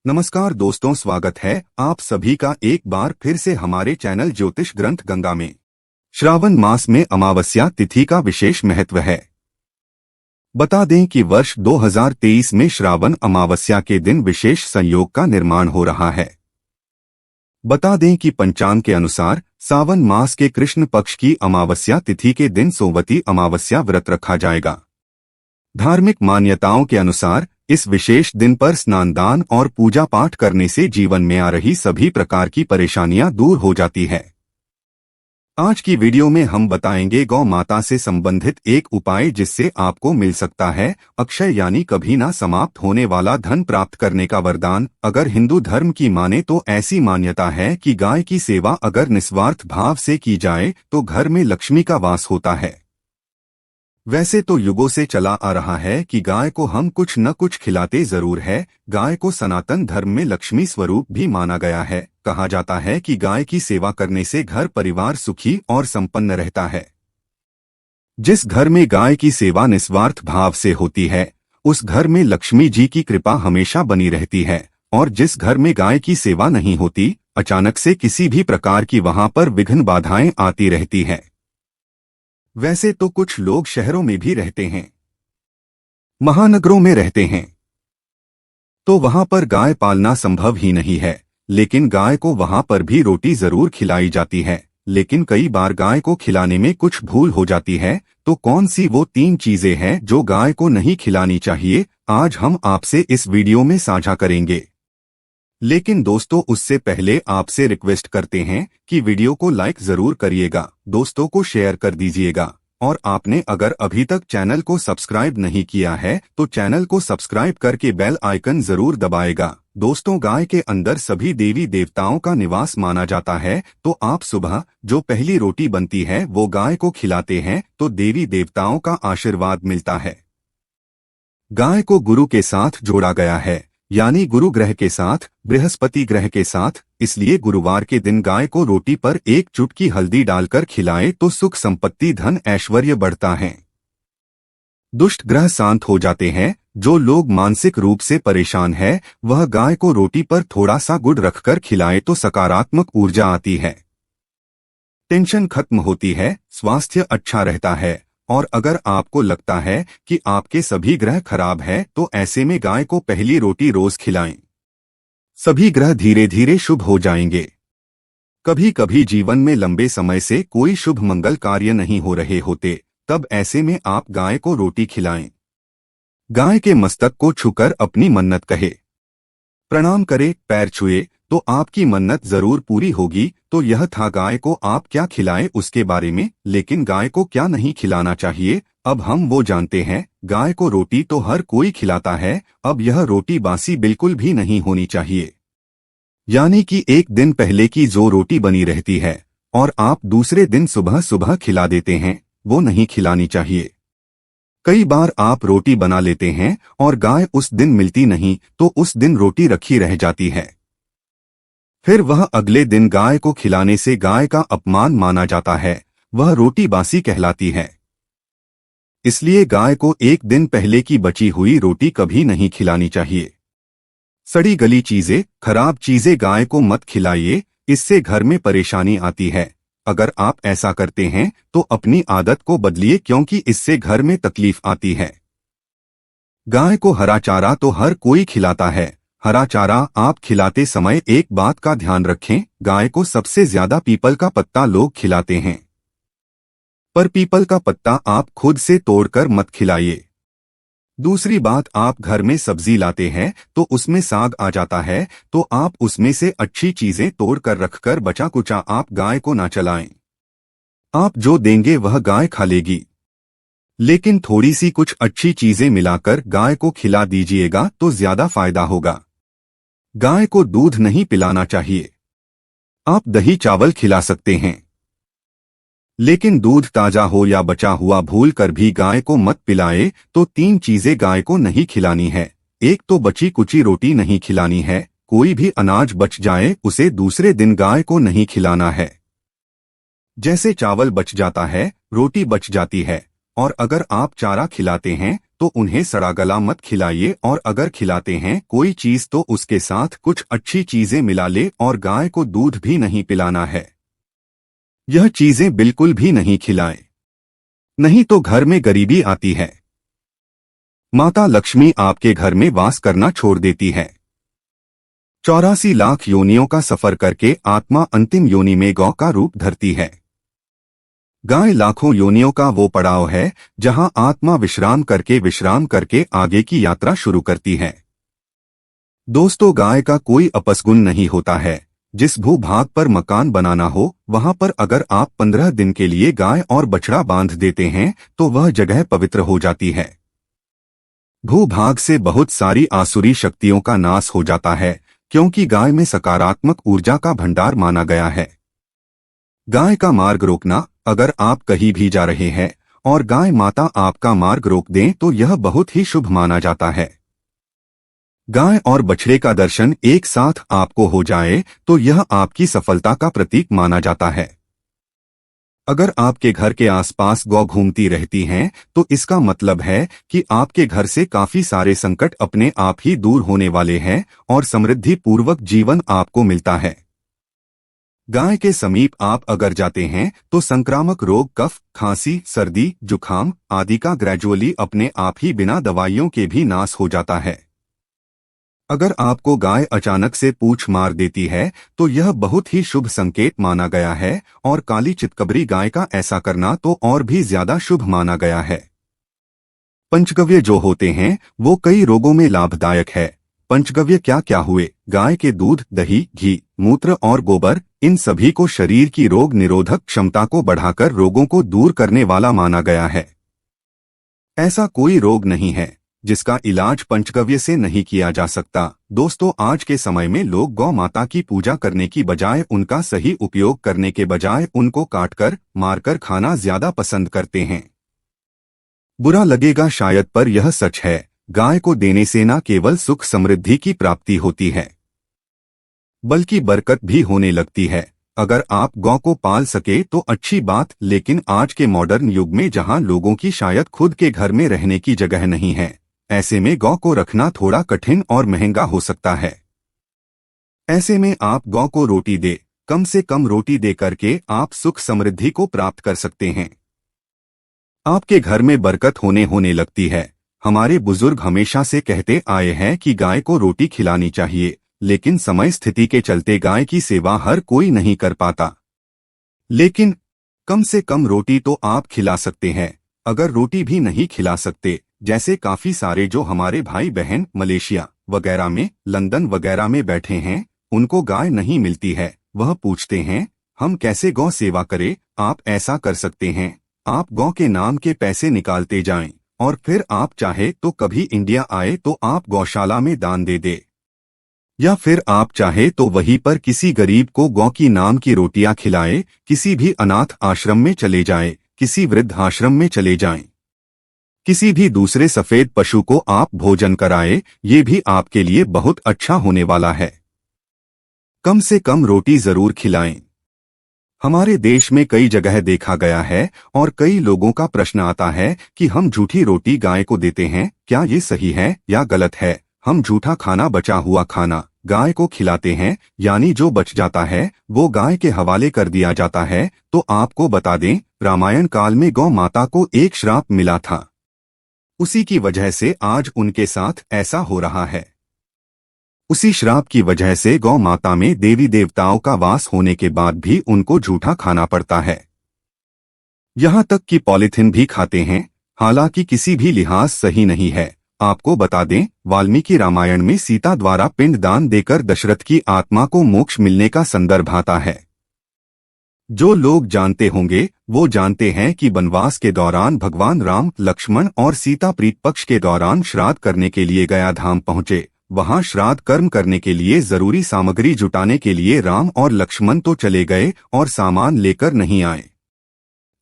नमस्कार दोस्तों, स्वागत है आप सभी का एक बार फिर से हमारे चैनल ज्योतिष ग्रंथ गंगा में। श्रावण मास में अमावस्या तिथि का विशेष महत्व है। बता दें कि वर्ष 2023 में श्रावण अमावस्या के दिन विशेष संयोग का निर्माण हो रहा है। बता दें कि पंचांग के अनुसार सावन मास के कृष्ण पक्ष की अमावस्या तिथि के दिन सोमवती अमावस्या व्रत रखा जाएगा। धार्मिक मान्यताओं के अनुसार इस विशेष दिन पर स्नान दान और पूजा पाठ करने से जीवन में आ रही सभी प्रकार की परेशानियां दूर हो जाती है। आज की वीडियो में हम बताएंगे गौ माता से संबंधित एक उपाय जिससे आपको मिल सकता है अक्षय यानी कभी ना समाप्त होने वाला धन प्राप्त करने का वरदान। अगर हिंदू धर्म की माने तो ऐसी मान्यता है कि गाय की सेवा अगर निस्वार्थ भाव से की जाए तो घर में लक्ष्मी का वास होता है। वैसे तो युगों से चला आ रहा है कि गाय को हम कुछ न कुछ खिलाते जरूर है। गाय को सनातन धर्म में लक्ष्मी स्वरूप भी माना गया है। कहा जाता है कि गाय की सेवा करने से घर परिवार सुखी और संपन्न रहता है। जिस घर में गाय की सेवा निस्वार्थ भाव से होती है उस घर में लक्ष्मी जी की कृपा हमेशा बनी रहती है, और जिस घर में गाय की सेवा नहीं होती अचानक से किसी भी प्रकार की वहां पर विघ्न बाधाएं आती रहती है। वैसे तो कुछ लोग शहरों में भी रहते हैं, महानगरों में रहते हैं, तो वहां पर गाय पालना संभव ही नहीं है। लेकिन गाय को वहां पर भी रोटी जरूर खिलाई जाती है। लेकिन कई बार गाय को खिलाने में कुछ भूल हो जाती है। तो कौन सी वो 3 चीजें हैं जो गाय को नहीं खिलानी चाहिए, आज हम आपसे इस वीडियो में साझा करेंगे। लेकिन दोस्तों, उससे पहले आपसे रिक्वेस्ट करते हैं कि वीडियो को लाइक जरूर करिएगा, दोस्तों को शेयर कर दीजिएगा, और आपने अगर अभी तक चैनल को सब्सक्राइब नहीं किया है तो चैनल को सब्सक्राइब करके बेल आइकन जरूर दबाएगा। दोस्तों, गाय के अंदर सभी देवी देवताओं का निवास माना जाता है। तो आप सुबह जो पहली रोटी बनती है वो गाय को खिलाते हैं तो देवी देवताओं का आशीर्वाद मिलता है। गाय को गुरु के साथ जोड़ा गया है, यानी गुरु ग्रह के साथ, बृहस्पति ग्रह के साथ। इसलिए गुरुवार के दिन गाय को रोटी पर 1 चुटकी हल्दी डालकर खिलाएं तो सुख संपत्ति धन ऐश्वर्य बढ़ता है। दुष्ट ग्रह शांत हो जाते हैं। जो लोग मानसिक रूप से परेशान है वह गाय को रोटी पर थोड़ा सा गुड़ रखकर खिलाए तो सकारात्मक ऊर्जा आती है, टेंशन खत्म होती है, स्वास्थ्य अच्छा रहता है। और अगर आपको लगता है कि आपके सभी ग्रह खराब है तो ऐसे में गाय को पहली रोटी रोज खिलाएं। सभी ग्रह धीरे धीरे शुभ हो जाएंगे। कभी कभी जीवन में लंबे समय से कोई शुभ मंगल कार्य नहीं हो रहे होते, तब ऐसे में आप गाय को रोटी खिलाएं। गाय के मस्तक को छूकर अपनी मन्नत कहे, प्रणाम करे, पैर छुए तो आपकी मन्नत जरूर पूरी होगी। तो यह था गाय को आप क्या खिलाएं उसके बारे में। लेकिन गाय को क्या नहीं खिलाना चाहिए, अब हम वो जानते हैं। गाय को रोटी तो हर कोई खिलाता है, अब यह रोटी बासी बिल्कुल भी नहीं होनी चाहिए। यानी कि एक दिन पहले की जो रोटी बनी रहती है और आप दूसरे दिन सुबह सुबह खिला देते हैं, वो नहीं खिलानी चाहिए। कई बार आप रोटी बना लेते हैं और गाय उस दिन मिलती नहीं तो उस दिन रोटी रखी रह जाती है। फिर वह अगले दिन गाय को खिलाने से गाय का अपमान माना जाता है, वह रोटी बासी कहलाती है। इसलिए गाय को एक दिन पहले की बची हुई रोटी कभी नहीं खिलानी चाहिए। सड़ी गली चीजें, खराब चीजें गाय को मत खिलाइए, इससे घर में परेशानी आती है। अगर आप ऐसा करते हैं तो अपनी आदत को बदलिए, क्योंकि इससे घर में तकलीफ आती है। गाय को हरा चारा तो हर कोई खिलाता है। हरा चारा आप खिलाते समय एक बात का ध्यान रखें, गाय को सबसे ज्यादा पीपल का पत्ता लोग खिलाते हैं, पर पीपल का पत्ता आप खुद से तोड़कर मत खिलाइए। दूसरी बात, आप घर में सब्जी लाते हैं तो उसमें साग आ जाता है, तो आप उसमें से अच्छी चीजें तोड़कर रखकर बचा कुचा आप गाय को ना चलाएं। आप जो देंगे वह गाय खा लेगी, लेकिन थोड़ी सी कुछ अच्छी चीजें मिलाकर गाय को खिला दीजिएगा तो ज्यादा फायदा होगा। गाय को दूध नहीं पिलाना चाहिए। आप दही चावल खिला सकते हैं, लेकिन दूध ताजा हो या बचा हुआ भूल कर भी गाय को मत पिलाए। तो 3 चीजें गाय को नहीं खिलानी है। एक तो बची कुची रोटी नहीं खिलानी है, कोई भी अनाज बच जाए उसे दूसरे दिन गाय को नहीं खिलाना है। जैसे चावल बच जाता है, रोटी बच जाती है, और अगर आप चारा खिलाते हैं तो उन्हें सड़ा गला मत खिलाइए, और अगर खिलाते हैं कोई चीज तो उसके साथ कुछ अच्छी चीजें मिला ले, और गाय को दूध भी नहीं पिलाना है। यह चीजें बिल्कुल भी नहीं खिलाएं, नहीं तो घर में गरीबी आती है। माता लक्ष्मी आपके घर में वास करना छोड़ देती है। 84 लाख योनियों का सफर करके आत्मा अंतिम योनि में गौ का रूप धरती है। गाय लाखों योनियों का वो पड़ाव है जहां आत्मा विश्राम करके आगे की यात्रा शुरू करती है। दोस्तों, गाय का कोई अपसगुन नहीं होता है। जिस भूभाग पर मकान बनाना हो वहां पर अगर आप 15 दिन के लिए गाय और बछड़ा बांध देते हैं तो वह जगह पवित्र हो जाती है। भूभाग से बहुत सारी आसुरी शक्तियों का नाश हो जाता है, क्योंकि गाय में सकारात्मक ऊर्जा का भंडार माना गया है। गाय का मार्ग रोकना, अगर आप कहीं भी जा रहे हैं और गाय माता आपका मार्ग रोक दें तो यह बहुत ही शुभ माना जाता है। गाय और बछड़े का दर्शन एक साथ आपको हो जाए तो यह आपकी सफलता का प्रतीक माना जाता है। अगर आपके घर के आसपास गौ घूमती रहती हैं तो इसका मतलब है कि आपके घर से काफी सारे संकट अपने आप ही दूर होने वाले हैं और समृद्धि पूर्वक जीवन आपको मिलता है। गाय के समीप आप अगर जाते हैं तो संक्रामक रोग, कफ, खांसी, सर्दी, जुखाम आदि का ग्रेजुअली अपने आप ही बिना दवाइयों के भी नाश हो जाता है। अगर आपको गाय अचानक से पूंछ मार देती है तो यह बहुत ही शुभ संकेत माना गया है, और काली चितकबरी गाय का ऐसा करना तो और भी ज्यादा शुभ माना गया है। पंचगव्य जो होते हैं वो कई रोगों में लाभदायक है। पंचगव्य क्या क्या हुए? गाय के दूध, दही, घी, मूत्र और गोबर, इन सभी को शरीर की रोग निरोधक क्षमता को बढ़ाकर रोगों को दूर करने वाला माना गया है। ऐसा कोई रोग नहीं है जिसका इलाज पंचगव्य से नहीं किया जा सकता। दोस्तों, आज के समय में लोग गौ माता की पूजा करने की बजाय, उनका सही उपयोग करने के बजाय उनको काटकर मारकर खाना ज्यादा पसंद करते हैं। बुरा लगेगा शायद, पर यह सच है। गाय को देने से न केवल सुख समृद्धि की प्राप्ति होती है बल्कि बरकत भी होने लगती है। अगर आप गौ को पाल सके तो अच्छी बात, लेकिन आज के मॉडर्न युग में जहां लोगों की शायद खुद के घर में रहने की जगह नहीं है, ऐसे में गौ को रखना थोड़ा कठिन और महंगा हो सकता है। ऐसे में आप गौ को रोटी दे, कम से कम रोटी दे करके आप सुख समृद्धि को प्राप्त कर सकते हैं। आपके घर में बरकत होने लगती है। हमारे बुजुर्ग हमेशा से कहते आए हैं कि गाय को रोटी खिलानी चाहिए, लेकिन समय स्थिति के चलते गाय की सेवा हर कोई नहीं कर पाता। लेकिन कम से कम रोटी तो आप खिला सकते हैं। अगर रोटी भी नहीं खिला सकते, जैसे काफी सारे जो हमारे भाई बहन मलेशिया वगैरह में, लंदन वगैरह में बैठे हैं, उनको गाय नहीं मिलती है, वह पूछते हैं हम कैसे गौ सेवा करें। आप ऐसा कर सकते हैं, आप गौ के नाम के पैसे निकालते जाएं, और फिर आप चाहे तो कभी इंडिया आए तो आप गौशाला में दान दे दे, या फिर आप चाहे तो वहीं पर किसी गरीब को गौ की नाम की रोटियां खिलाए, किसी भी अनाथ आश्रम में चले जाएं, किसी वृद्ध आश्रम में चले जाएं, किसी भी दूसरे सफेद पशु को आप भोजन कराए, ये भी आपके लिए बहुत अच्छा होने वाला है। कम से कम रोटी जरूर खिलाएं। हमारे देश में कई जगह देखा गया है और कई लोगों का प्रश्न आता है कि हम झूठी रोटी गाय को देते हैं, क्या ये सही है या गलत है? हम झूठा खाना, बचा हुआ खाना गाय को खिलाते हैं, यानी जो बच जाता है वो गाय के हवाले कर दिया जाता है। तो आपको बता दें, रामायण काल में गौ माता को एक श्राप मिला था, उसी की वजह से आज उनके साथ ऐसा हो रहा है। उसी श्राप की वजह से गौ माता में देवी देवताओं का वास होने के बाद भी उनको झूठा खाना पड़ता है। यहाँ तक कि पॉलिथीन भी खाते हैं, हालांकि किसी भी लिहाज सही नहीं है। आपको बता दें, वाल्मीकि रामायण में सीता द्वारा पिंडदान देकर दशरथ की आत्मा को मोक्ष मिलने का संदर्भ आता है। जो लोग जानते होंगे वो जानते हैं कि वनवास के दौरान भगवान राम, लक्ष्मण और सीता प्रीत पक्ष के दौरान श्राद्ध करने के लिए गया धाम पहुंचे। वहां श्राद्ध कर्म करने के लिए जरूरी सामग्री जुटाने के लिए राम और लक्ष्मण तो चले गए और सामान लेकर नहीं आए।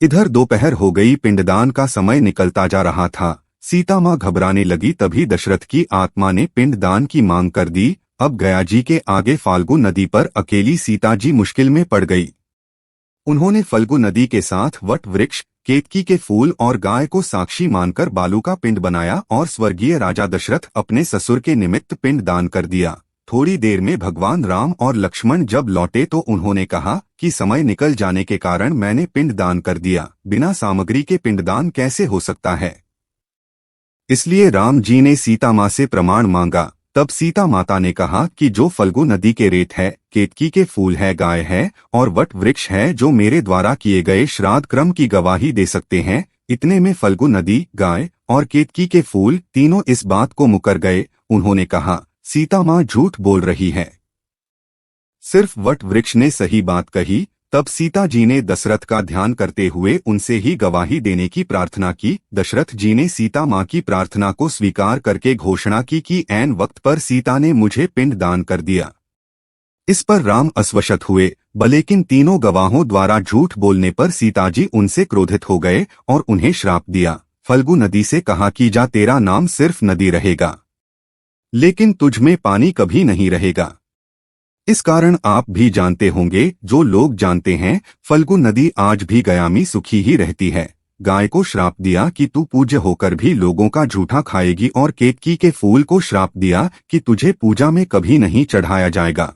इधर दोपहर हो गई, पिंडदान का समय निकलता जा रहा था। सीता मां घबराने लगी, तभी दशरथ की आत्मा ने पिंडदान की मांग कर दी। अब गया जी के आगे फाल्गु नदी पर अकेली सीता जी मुश्किल में पड़ गई। उन्होंने फल्गु नदी के साथ वट वृक्ष, केतकी के फूल और गाय को साक्षी मानकर बालू का पिंड बनाया और स्वर्गीय राजा दशरथ अपने ससुर के निमित्त पिंड दान कर दिया। थोड़ी देर में भगवान राम और लक्ष्मण जब लौटे तो उन्होंने कहा कि समय निकल जाने के कारण मैंने पिंड दान कर दिया, बिना सामग्री के पिंडदान कैसे हो सकता है। इसलिए राम जी ने सीता माँ से प्रमाण मांगा। तब सीता माता ने कहा कि जो फल्गु नदी के रेत है, केतकी के फूल है, गाय है और वट वृक्ष है जो मेरे द्वारा किए गए श्राद्ध क्रम की गवाही दे सकते हैं, इतने में फल्गु नदी, गाय और केतकी के फूल तीनों इस बात को मुकर गए। उन्होंने कहा, सीता माँ झूठ बोल रही है, सिर्फ वट वृक्ष ने सही बात कही। तब सीता जी ने दशरथ का ध्यान करते हुए उनसे ही गवाही देने की प्रार्थना की। दशरथ जी ने सीता माँ की प्रार्थना को स्वीकार करके घोषणा की कि ऐन वक्त पर सीता ने मुझे पिंड दान कर दिया। इस पर राम अस्वशत हुए, लेकिन तीनों गवाहों द्वारा झूठ बोलने पर सीता जी उनसे क्रोधित हो गए और उन्हें श्राप दिया। फल्गु नदी से कहा कि जा, तेरा नाम सिर्फ नदी रहेगा, लेकिन तुझ में पानी कभी नहीं रहेगा। इस कारण आप भी जानते होंगे, जो लोग जानते हैं, फल्गु नदी आज भी गया में सुखी ही रहती है। गाय को श्राप दिया कि तू पूज्य होकर भी लोगों का झूठा खाएगी और केतकी के फूल को श्राप दिया कि तुझे पूजा में कभी नहीं चढ़ाया जाएगा।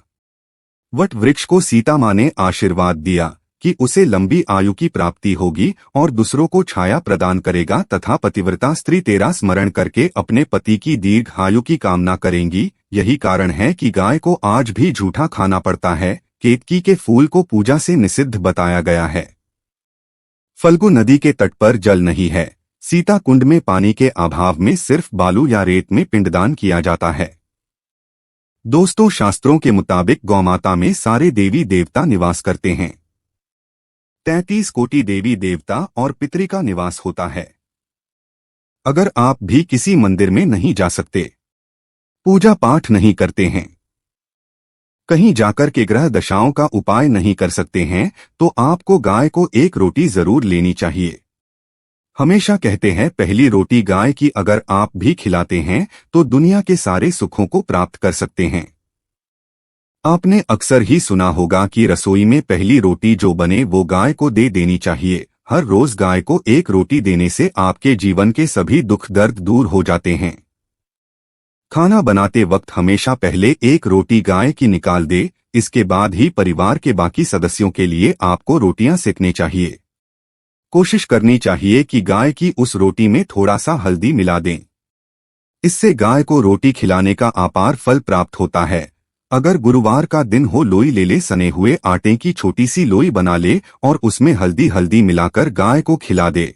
वट वृक्ष को सीता माँ ने आशीर्वाद दिया कि उसे लंबी आयु की प्राप्ति होगी और दूसरों को छाया प्रदान करेगा तथा पतिव्रता स्त्री तेरा स्मरण करके अपने पति की दीर्घ आयु की कामना करेंगी। यही कारण है कि गाय को आज भी झूठा खाना पड़ता है। केतकी के फूल को पूजा से निषिद्ध बताया गया है। फल्गु नदी के तट पर जल नहीं है। सीता कुंड में पानी के अभाव में सिर्फ बालू या रेत में पिंडदान किया जाता है। दोस्तों, शास्त्रों के मुताबिक गौमाता में सारे देवी देवता निवास करते हैं। 33 कोटि देवी देवता और पितरी का निवास होता है। अगर आप भी किसी मंदिर में नहीं जा सकते, पूजा पाठ नहीं करते हैं, कहीं जाकर के ग्रह दशाओं का उपाय नहीं कर सकते हैं, तो आपको गाय को एक रोटी जरूर लेनी चाहिए। हमेशा कहते हैं, पहली रोटी गाय की अगर आप भी खिलाते हैं तो दुनिया के सारे सुखों को प्राप्त कर सकते हैं। आपने अक्सर ही सुना होगा कि रसोई में पहली रोटी जो बने वो गाय को दे देनी चाहिए। हर रोज गाय को एक रोटी देने से आपके जीवन के सभी दुख दर्द दूर हो जाते हैं। खाना बनाते वक्त हमेशा पहले एक रोटी गाय की निकाल दे, इसके बाद ही परिवार के बाकी सदस्यों के लिए आपको रोटियां सेकनी चाहिए। कोशिश करनी चाहिए कि गाय की उस रोटी में थोड़ा सा हल्दी मिला दें। इससे गाय को रोटी खिलाने का अपार फल प्राप्त होता है। अगर गुरुवार का दिन हो, लोई ले ले, सने हुए आटे की छोटी सी लोई बना ले और उसमें हल्दी मिलाकर गाय को खिला दे।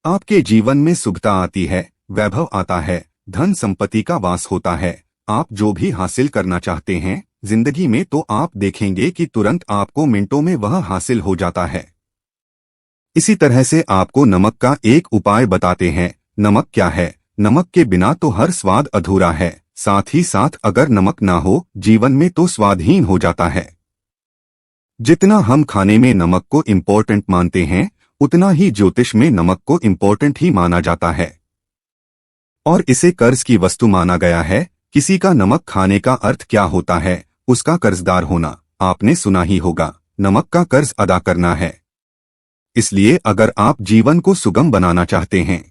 आपके जीवन में सुखता आती है, वैभव आता है, धन संपत्ति का वास होता है। आप जो भी हासिल करना चाहते हैं जिंदगी में, तो आप देखेंगे कि तुरंत आपको मिनटों में वह हासिल हो जाता है। इसी तरह से आपको नमक का एक उपाय बताते हैं। नमक क्या है? नमक के बिना तो हर स्वाद अधूरा है। साथ ही साथ अगर नमक ना हो जीवन में तो स्वादहीन हो जाता है। जितना हम खाने में नमक को इम्पोर्टेंट मानते हैं, उतना ही ज्योतिष में नमक को इम्पोर्टेंट ही माना जाता है और इसे कर्ज की वस्तु माना गया है। किसी का नमक खाने का अर्थ क्या होता है? उसका कर्जदार होना। आपने सुना ही होगा, नमक का कर्ज अदा करना है। इसलिए अगर आप जीवन को सुगम बनाना चाहते हैं,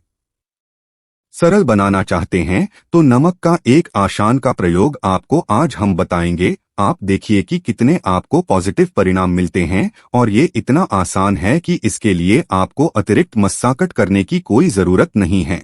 सरल बनाना चाहते हैं, तो नमक का एक आसान का प्रयोग आपको आज हम बताएंगे। आप देखिए कि कितने आपको पॉजिटिव परिणाम मिलते हैं और ये इतना आसान है कि इसके लिए आपको अतिरिक्त मशक्कत करने की कोई जरूरत नहीं है।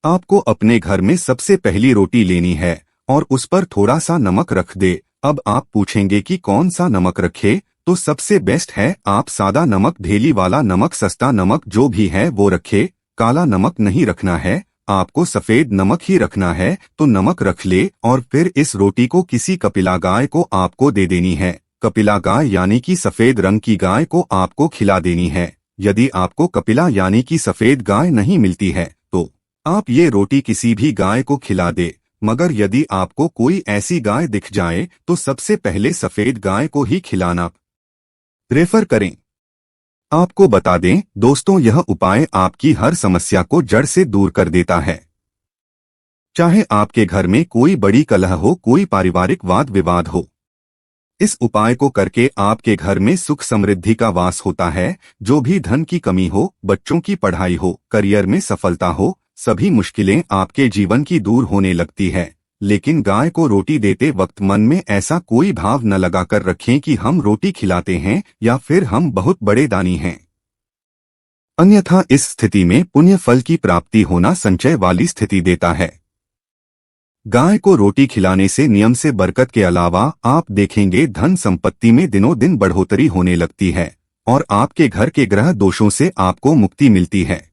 आपको अपने घर में सबसे पहली रोटी लेनी है और उस पर थोड़ा सा नमक रख दे। अब आप पूछेंगे कि कौन सा नमक रखे? तो सबसे बेस्ट है आप सादा नमक, ढेली वाला नमक, सस्ता नमक जो भी है वो रखे। काला नमक नहीं रखना है, आपको सफेद नमक ही रखना है। तो नमक रख ले और फिर इस रोटी को किसी कपिला गाय को आपको दे देनी है। कपिला गाय यानी कि सफेद रंग की गाय को आपको खिला देनी है। यदि आपको कपिला यानी कि सफेद गाय नहीं मिलती है तो आप ये रोटी किसी भी गाय को खिला दे, मगर यदि आपको कोई ऐसी गाय दिख जाए तो सबसे पहले सफेद गाय को ही खिलाना प्रेफर करें। आपको बता दें दोस्तों, यह उपाय आपकी हर समस्या को जड़ से दूर कर देता है। चाहे आपके घर में कोई बड़ी कलह हो, कोई पारिवारिक वाद विवाद हो, इस उपाय को करके आपके घर में सुख समृद्धि का वास होता है। जो भी धन की कमी हो, बच्चों की पढ़ाई हो, करियर में सफलता हो, सभी मुश्किलें आपके जीवन की दूर होने लगती है। लेकिन गाय को रोटी देते वक्त मन में ऐसा कोई भाव न लगाकर रखें कि हम रोटी खिलाते हैं या फिर हम बहुत बड़े दानी हैं। अन्यथा इस स्थिति में पुण्य फल की प्राप्ति होना संचय वाली स्थिति देता है। गाय को रोटी खिलाने से नियम से बरकत के अलावा आप देखेंगे धन संपत्ति में दिनों दिन बढ़ोतरी होने लगती है और आपके घर के ग्रह दोषों से आपको मुक्ति मिलती है।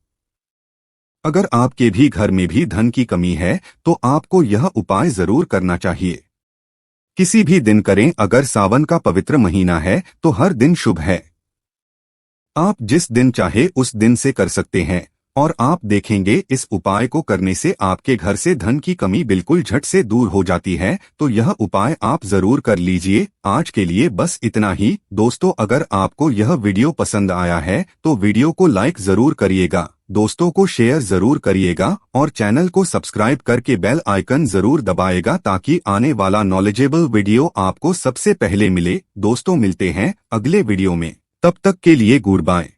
अगर आपके भी घर में भी धन की कमी है तो आपको यह उपाय जरूर करना चाहिए। किसी भी दिन करें, अगर सावन का पवित्र महीना है तो हर दिन शुभ है। आप जिस दिन चाहे उस दिन से कर सकते हैं और आप देखेंगे इस उपाय को करने से आपके घर से धन की कमी बिल्कुल झट से दूर हो जाती है। तो यह उपाय आप जरूर कर लीजिए। आज के लिए बस इतना ही। दोस्तों, अगर आपको यह वीडियो पसंद आया है तो वीडियो को लाइक जरूर करिएगा, दोस्तों को शेयर जरूर करिएगा और चैनल को सब्सक्राइब करके बेल आइकन जरूर दबाएगा ताकि आने वाला नॉलेजेबल वीडियो आपको सबसे पहले मिले। दोस्तों, मिलते हैं अगले वीडियो में, तब तक के लिए गुड बाय।